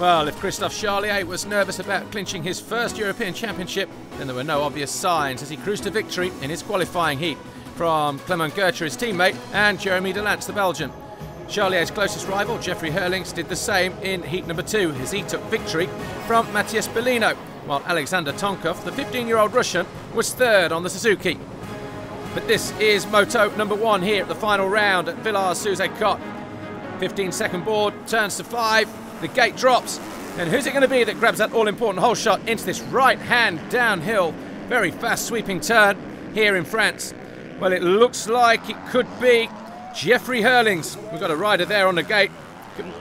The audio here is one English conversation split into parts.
Well, if Christophe Charlier was nervous about clinching his first European Championship, then there were no obvious signs as he cruised to victory in his qualifying heat from Clement Gertje, his teammate, and Jeremy Delance, the Belgian. Charlier's closest rival, Jeffrey Herlings, did the same in heat number 2 as he took victory from Matthias Bellino, while Alexander Tonkov, the 15-year-old Russian, was third on the Suzuki. But this is moto number 1 here at the final round at Villars sous Ecot. 15-second board turns to 5, the gate drops, and who's it going to be that grabs that all-important hole shot into this right-hand downhill, very fast sweeping turn here in France? Well, it looks like it could be Jeffrey Herlings. We've got a rider there on the gate.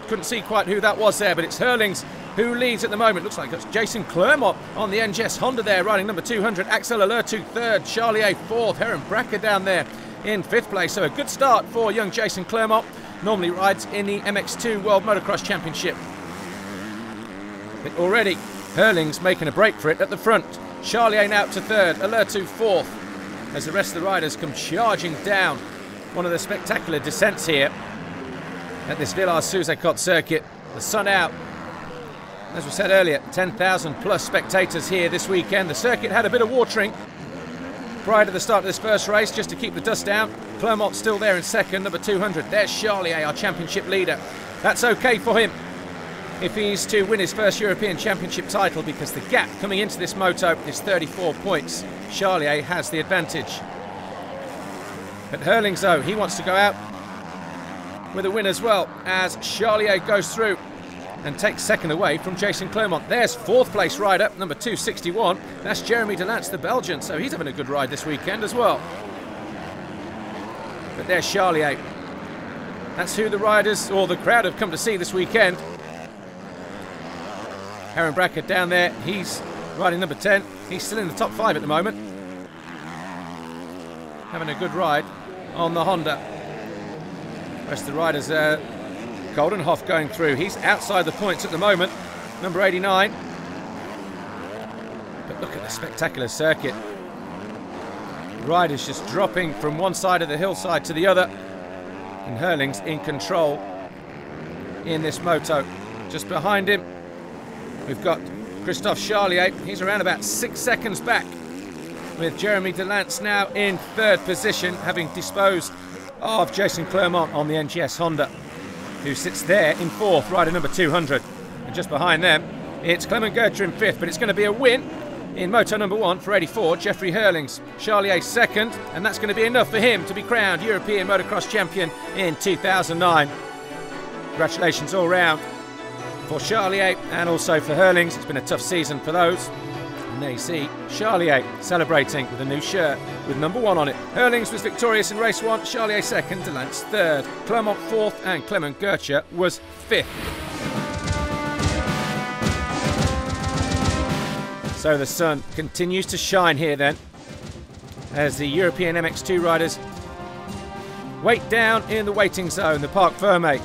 Couldn't see quite who that was there, but it's Herlings who leads at the moment. Looks like it's Jason Clermont on the NGS Honda there, riding number 200. Axel Alertu third, Charlier fourth, Heron Bracker down there in 5th place. So a good start for young Jason Clermont. Normally rides in the MX2 World Motocross Championship. But already Herlings making a break for it at the front. Charlier now up to 3rd, Alertu 4th, as the rest of the riders come charging down one of the spectacular descents here at this Villars sous Ecot circuit. The sun out. As we said earlier, 10,000 plus spectators here this weekend. The circuit had a bit of watering prior to the start of this first race, just to keep the dust down. Clermont still there in 2nd, number 200. There's Charlier, our championship leader. That's okay for him if he's to win his first European Championship title, because the gap coming into this moto is 34 points. Charlier has the advantage. But Herlings, though, he wants to go out with a win as well, as Charlier goes through and takes 2nd away from Jason Clermont. There's 4th place rider, number 261. That's Jeremy Delance, the Belgian, so he's having a good ride this weekend as well. But there's Charlier. That's who the riders, or the crowd, have come to see this weekend. Heron Bracker down there, he's riding number 10. He's still in the top 5 at the moment. Having a good ride on the Honda. The rest of the riders, Goldenhoff going through. He's outside the points at the moment, number 89. But look at the spectacular circuit. Riders just dropping from one side of the hillside to the other. And Herlings in control in this moto. Just behind him, we've got Christophe Charlier. He's around about 6 seconds back, with Jeremy Delance now in 3rd position, having disposed of Jason Clermont on the NGS Honda, who sits there in 4th, rider number 200. And just behind them, it's Clement Gertje in 5th, but it's going to be a win in moto number 1 for 84, Jeffrey Herlings. Charlier 2nd, and that's going to be enough for him to be crowned European Motocross Champion in 2009. Congratulations all round for Charlier and also for Herlings. It's been a tough season for those. And there you see Charlier celebrating with a new shirt with number 1 on it. Herlings was victorious in race 1, Charlier 2nd, Delance 3rd, Clermont 4th, and Clement Gertje was 5th. So the sun continues to shine here then, as the European MX2 riders wait down in the waiting zone, the Parc Fermé,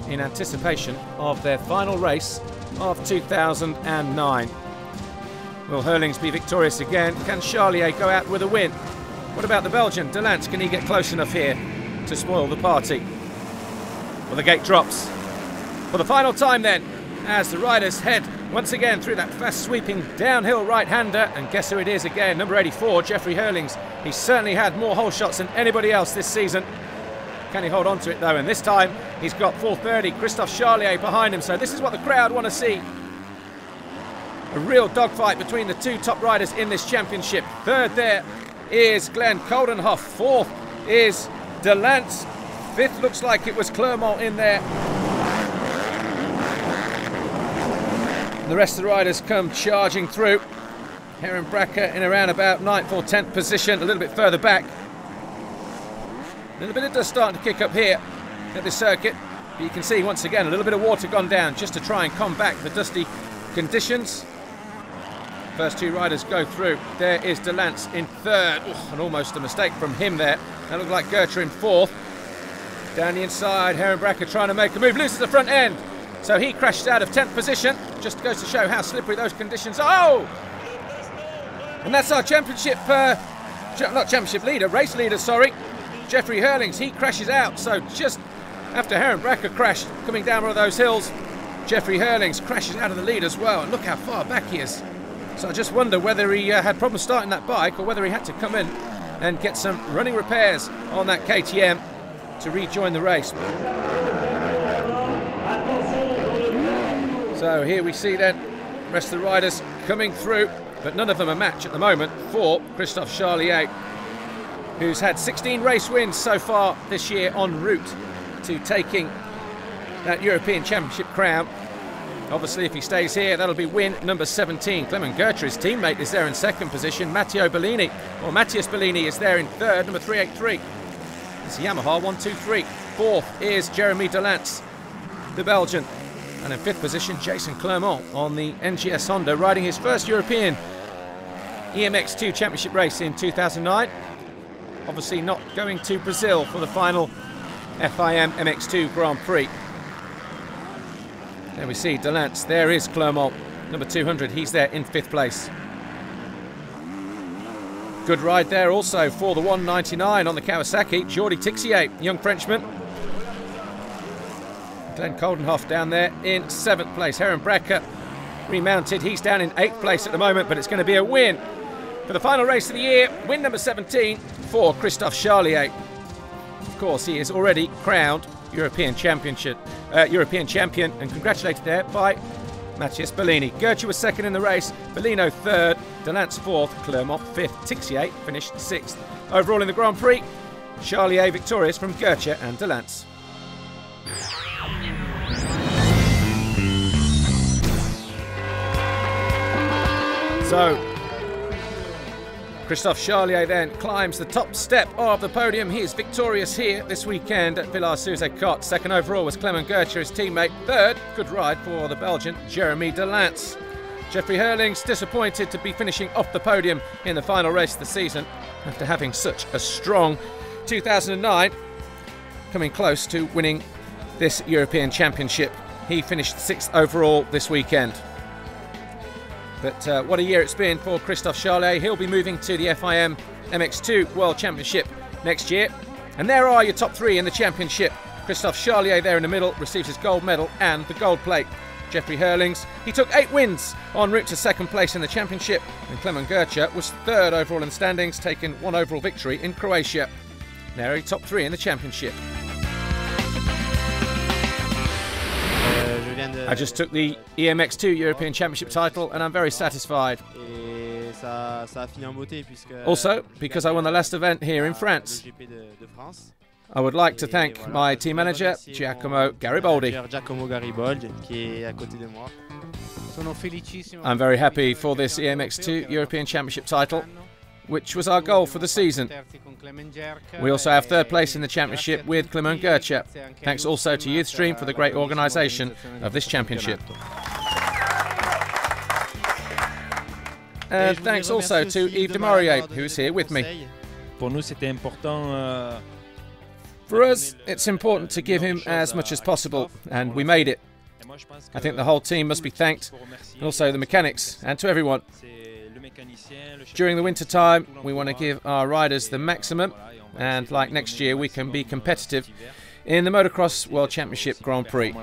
in anticipation of their final race of 2009. Will Herlings be victorious again? Can Charlier go out with a win? What about the Belgian, Delance? Can he get close enough here to spoil the party? Well, the gate drops for the final time then, as the riders head once again through that fast sweeping downhill right-hander. And guess who it is again? Number 84, Jeffrey Herlings. He's certainly had more hole shots than anybody else this season. Can he hold on to it though? And this time he's got 430, Christophe Charlier behind him. So this is what the crowd want to see. A real dogfight between the 2 top riders in this championship. 3rd there is Glenn Goldenhoff. 4th is Delance. 5th looks like it was Clermont in there. The rest of the riders come charging through. Heron Bracker in around about 9th or 10th position, a little bit further back. A little bit of dust starting to kick up here at this circuit. But you can see once again a little bit of water gone down just to try and combat the dusty conditions. First 2 riders go through. There is Delance in 3rd. And almost a mistake from him there. That looked like Gertje in 4th. Down the inside, Heron Bracker trying to make a move. Loses the front end. So he crashes out of 10th position. Just goes to show how slippery those conditions are. Oh! And that's our championship, not championship leader, race leader, sorry. Jeffrey Herlings, he crashes out. So just after Heron Bracker crashed, coming down one of those hills, Jeffrey Hurlings crashes out of the lead as well, and look how far back he is. So I just wonder whether he had problems starting that bike or whether he had to come in and get some running repairs on that KTM to rejoin the race. So here we see then the rest of the riders coming through, but none of them a match at the moment for Christophe Charlier, who's had 16 race wins so far this year en route to taking that European Championship crown. Obviously, if he stays here, that'll be win number 17. Clement Gertrude, his teammate, is there in second position. Matthias Bellini is there in third, number 383. It's Yamaha 123. Fourth is Jeremy Delance, the Belgian. And in fifth position, Jason Clermont on the NGS Honda, riding his first European EMX2 Championship race in 2009. Obviously not going to Brazil for the final FIM MX2 Grand Prix. There we see Delance. There is Clermont, number 200. He's there in fifth place. Good ride there also for the 199 on the Kawasaki. Jordi Tixier, young Frenchman. Glenn Coldenhoff down there in seventh place. Heron Brecker remounted. He's down in eighth place at the moment, but it's going to be a win for the final race of the year. Win number 17 for Christophe Charlier. Of course, he is already crowned European champion and congratulated there by Matthias Bellini. Gertrude was second in the race, Bellino third, Delance fourth, Clermont fifth, Tixier finished sixth. Overall in the Grand Prix, Charlier victorious from Gertrude and Delance. So, Christophe Charlier then climbs the top step of the podium. He is victorious here this weekend at Villars sous Ecot. Second overall was Clement Gertrude, his teammate. Third, good ride for the Belgian Jeremy Delance. Jeffrey Hurlings disappointed to be finishing off the podium in the final race of the season after having such a strong 2009, coming close to winning this European Championship. He finished sixth overall this weekend. But what a year it's been for Christophe Charlier. He'll be moving to the FIM MX2 World Championship next year. And there are your top three in the championship. Christophe Charlier there in the middle receives his gold medal and the gold plate. Jeffrey Hurlings, he took 8 wins en route to second place in the championship. And Clement Gertrude was third overall in the standings, taking 1 overall victory in Croatia. There are your top three in the championship. I just took the EMX2 European Championship title and I'm very satisfied. Also, because I won the last event here in France. I would like to thank my team manager, Giacomo Garibaldi. I'm very happy for this EMX2 European Championship title, which was our goal for the season. We also have third place in the championship with Clement Gertrude. Thanks also to Youthstream for the great organisation of this championship. And thanks also to Yves de Maurier, who's here with me. For us, it's important to give him as much as possible, and we made it. I think the whole team must be thanked, and also the mechanics, and to everyone. During the winter time, we want to give our riders the maximum, and like next year, we can be competitive in the Motocross World Championship Grand Prix.